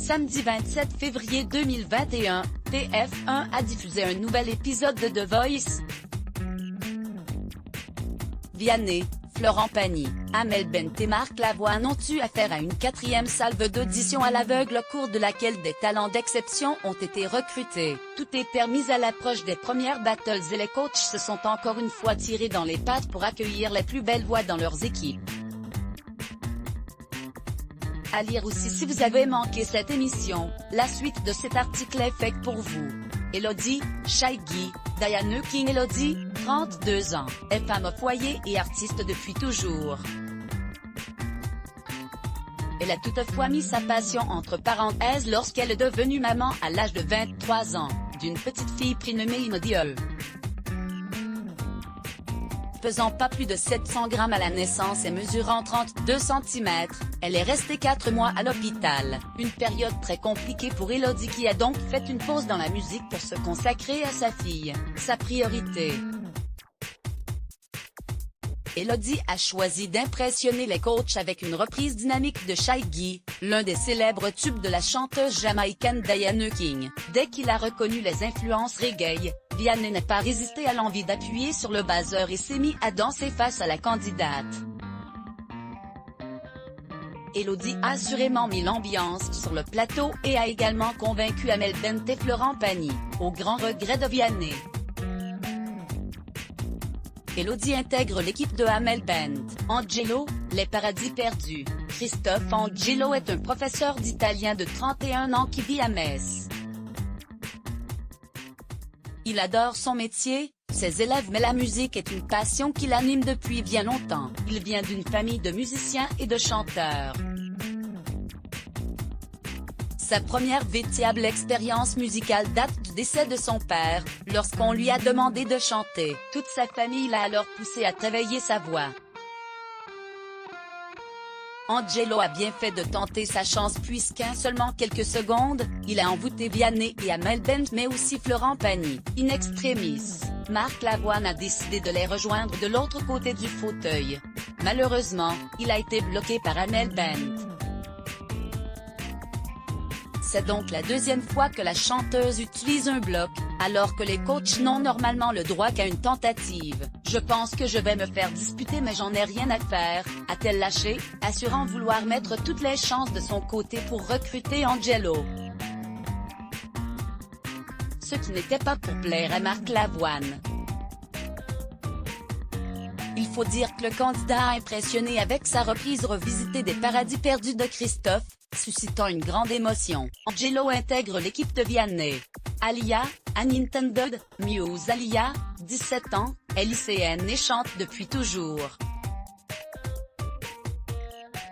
Samedi 27 février 2021, TF1 a diffusé un nouvel épisode de The Voice. Vianney, Florent Pagny, Amel Bent et Marc Lavoine ont eu affaire à une 4e salve d'audition à l'aveugle au cours de laquelle des talents d'exception ont été recrutés. Tout est permis à l'approche des premières battles et les coachs se sont encore une fois tirés dans les pattes pour accueillir les plus belles voix dans leurs équipes. À lire aussi si vous avez manqué cette émission, la suite de cet article est faite pour vous. Elodie, Shaigi, Diane King. Elodie, 32 ans, est femme au foyer et artiste depuis toujours. Elle a toutefois mis sa passion entre parenthèses lorsqu'elle est devenue maman à l'âge de 23 ans, d'une petite fille prénommée Elodie. Pesant pas plus de 700 grammes à la naissance et mesurant 32 cm, elle est restée 4 mois à l'hôpital, une période très compliquée pour Elodie qui a donc fait une pause dans la musique pour se consacrer à sa fille, sa priorité. Elodie a choisi d'impressionner les coachs avec une reprise dynamique de Shaigi, l'un des célèbres tubes de la chanteuse jamaïcaine Diane King. Dès qu'il a reconnu les influences reggae, Vianney n'a pas résisté à l'envie d'appuyer sur le buzzer et s'est mis à danser face à la candidate. Elodie a assurément mis l'ambiance sur le plateau et a également convaincu Amel Bent et Florent Pagny, au grand regret de Vianney. Elodie intègre l'équipe de Amel Bent. Angelo, les paradis perdus. Christophe Angelo est un professeur d'italien de 31 ans qui vit à Metz. Il adore son métier, ses élèves mais la musique est une passion qui l'anime depuis bien longtemps. Il vient d'une famille de musiciens et de chanteurs. Sa première véritable expérience musicale date du décès de son père, lorsqu'on lui a demandé de chanter. Toute sa famille l'a alors poussé à travailler sa voix. Angelo a bien fait de tenter sa chance puisqu'en seulement quelques secondes, il a envoûté Vianney et Amel Bent mais aussi Florent Pagny. In extremis, Marc Lavoine a décidé de les rejoindre de l'autre côté du fauteuil. Malheureusement, il a été bloqué par Amel Bent. C'est donc la deuxième fois que la chanteuse utilise un bloc, alors que les coachs n'ont normalement le droit qu'à une tentative. Je pense que je vais me faire disputer mais j'en ai rien à faire, a-t-elle lâché, assurant vouloir mettre toutes les chances de son côté pour recruter Angelo. Ce qui n'était pas pour plaire à Marc Lavoine. Il faut dire que le candidat a impressionné avec sa reprise revisitée des paradis perdus de Christophe, suscitant une grande émotion. Angelo intègre l'équipe de Vianney. Alia, Unintended, Muse. Alia, 17 ans, est lycéenne et chante depuis toujours.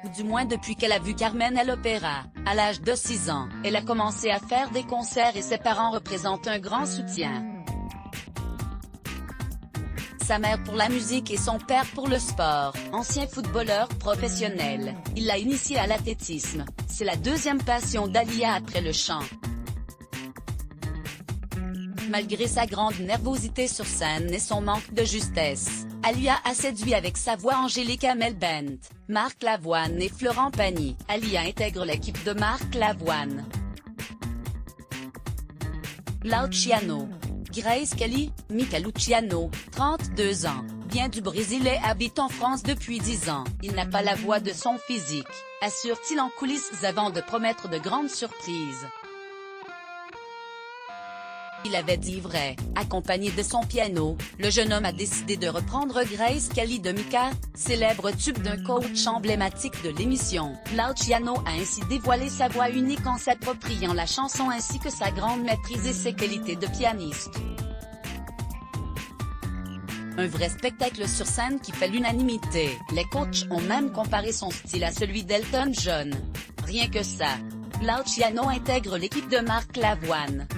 Ou du moins depuis qu'elle a vu Carmen à l'opéra. À l'âge de 6 ans, elle a commencé à faire des concerts et ses parents représentent un grand soutien. Sa mère pour la musique et son père pour le sport. Ancien footballeur professionnel, il l'a initié à l'athlétisme. C'est la deuxième passion d'Alia après le chant. Malgré sa grande nervosité sur scène et son manque de justesse, Alia a séduit avec sa voix angélique Amel Bent, Marc Lavoine et Florent Pagny. Alia intègre l'équipe de Marc Lavoine. Luciano. Grace Kelly, Mika Luciano, 32 ans, vient du Brésil et habite en France depuis 10 ans. Il n'a pas la voix de son physique, assure-t-il en coulisses avant de promettre de grandes surprises. Il avait dit vrai. Accompagné de son piano, le jeune homme a décidé de reprendre Grace Kelly de Mika, célèbre tube d'un coach emblématique de l'émission. Luciano a ainsi dévoilé sa voix unique en s'appropriant la chanson ainsi que sa grande maîtrise et ses qualités de pianiste. Un vrai spectacle sur scène qui fait l'unanimité. Les coachs ont même comparé son style à celui d'Elton John. Rien que ça. Luciano intègre l'équipe de Marc Lavoine.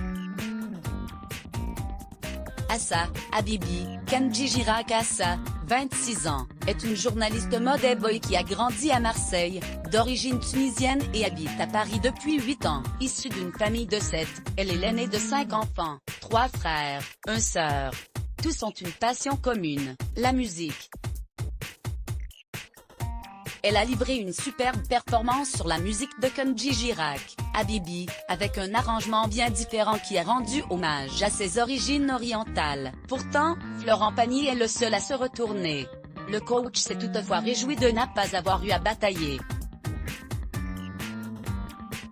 Assa, Habibi, Kenji Girac. Assa, 26 ans, est une journaliste mode et boy qui a grandi à Marseille, d'origine tunisienne et habite à Paris depuis 8 ans. Issue d'une famille de 7, elle est l'aînée de 5 enfants, 3 frères, 1 sœur. Tous ont une passion commune, la musique. Elle a livré une superbe performance sur la musique de Kenji Girac, Habibi, avec un arrangement bien différent qui a rendu hommage à ses origines orientales. Pourtant, Florent Pagny est le seul à se retourner. Le coach s'est toutefois réjoui de ne pas avoir eu à batailler.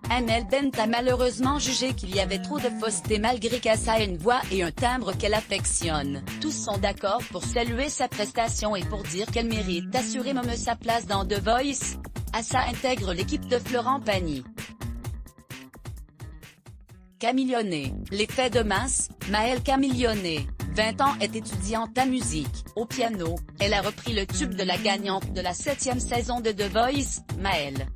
Amel Bent a malheureusement jugé qu'il y avait trop de fausseté malgré qu'Assa a une voix et un timbre qu'elle affectionne. Tous sont d'accord pour saluer sa prestation et pour dire qu'elle mérite assurément sa place dans The Voice. Assa intègre l'équipe de Florent Pagny. Camillionné, l'effet de masse, Maëlle Camillionné, 20 ans, est étudiante à musique. Au piano, elle a repris le tube de la gagnante de la 7e saison de The Voice, Maëlle.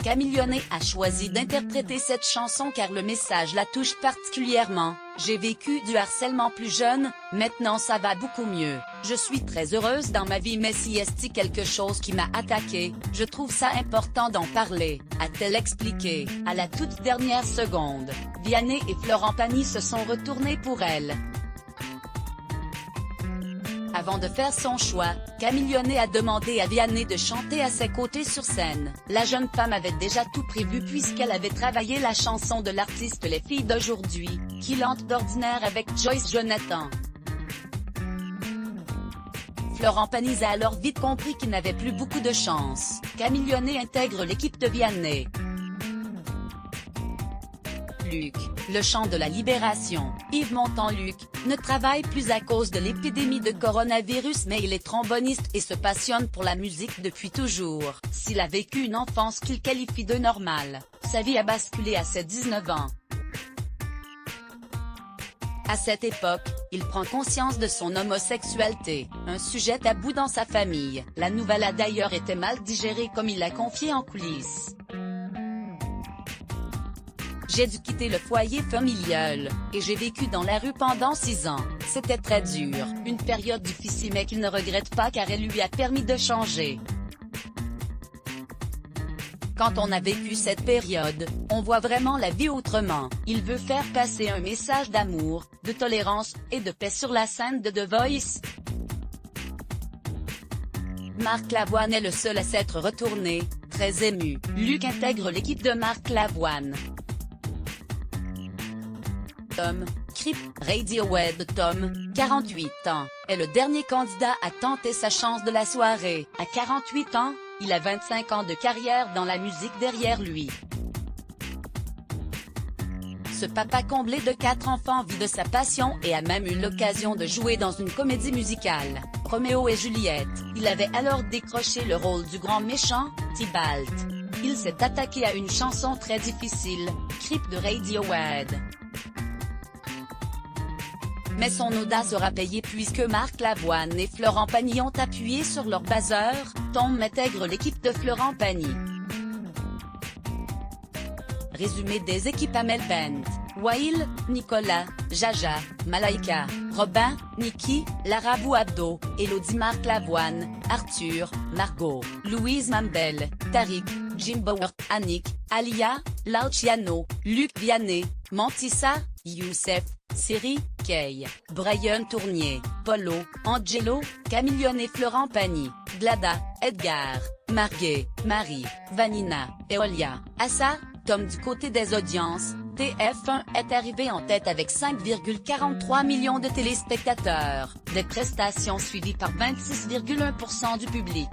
Camillionné a choisi d'interpréter cette chanson car le message la touche particulièrement. J'ai vécu du harcèlement plus jeune, maintenant ça va beaucoup mieux. Je suis très heureuse dans ma vie mais si est quelque chose qui m'a attaqué, je trouve ça important d'en parler, a-t-elle expliqué. À la toute dernière seconde, Vianney et Florent Pagny se sont retournés pour elle. Avant de faire son choix, Camillionné a demandé à Vianney de chanter à ses côtés sur scène. La jeune femme avait déjà tout prévu puisqu'elle avait travaillé la chanson de l'artiste Les Filles d'aujourd'hui, qui lente d'ordinaire avec Joyce Jonathan. Florent Pagny a alors vite compris qu'il n'avait plus beaucoup de chance. Camillionné intègre l'équipe de Vianney. Luc, le chant de la libération. Yves Montand-Luc ne travaille plus à cause de l'épidémie de coronavirus mais il est tromboniste et se passionne pour la musique depuis toujours. S'il a vécu une enfance qu'il qualifie de normale, sa vie a basculé à ses 19 ans. À cette époque, il prend conscience de son homosexualité, un sujet tabou dans sa famille. La nouvelle a d'ailleurs été mal digérée comme il l'a confié en coulisses. J'ai dû quitter le foyer familial, et j'ai vécu dans la rue pendant 6 ans. C'était très dur, une période difficile mais qu'il ne regrette pas car elle lui a permis de changer. Quand on a vécu cette période, on voit vraiment la vie autrement. Il veut faire passer un message d'amour, de tolérance, et de paix sur la scène de The Voice. Marc Lavoine est le seul à s'être retourné, très ému. Luc intègre l'équipe de Marc Lavoine. Tom, Crip, Radiohead. Tom, 48 ans, est le dernier candidat à tenter sa chance de la soirée. À 48 ans, il a 25 ans de carrière dans la musique derrière lui. Ce papa comblé de 4 enfants vit de sa passion et a même eu l'occasion de jouer dans une comédie musicale, Roméo et Juliette. Il avait alors décroché le rôle du grand méchant, Tybalt. Il s'est attaqué à une chanson très difficile, Creep de Radiohead. Mais son audace aura payé puisque Marc Lavoine et Florent Pagny ont appuyé sur leur buzzer. Tom intègre l'équipe de Florent Pagny. Résumé des équipes: Amel Bent, Wael, Nicolas, Jaja, Malaika, Robin, Niki, Lara Bouabdo, Elodie, Marc Lavoine, Arthur, Margot, Louise Mambel, Tariq, Jim Bauer, Annick, Alia, Lauciano, Luc Vianney, Montissa, Youssef, Siri, Kay, Brian Tournier, Polo, Angelo, Camillionné, Florent Pagny, Glada, Edgar, Marguet, Marie, Vanina, Eolia, Assa. Tom. Du côté des audiences, TF1 est arrivé en tête avec 5,43 millions de téléspectateurs, des prestations suivies par 26,1% du public.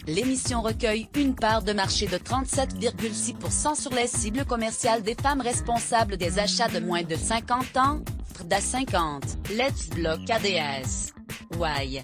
L'émission recueille une part de marché de 37,6% sur les cibles commerciales des femmes responsables des achats de moins de 50 ans, FRDA 50, Let's Block ADS. Why?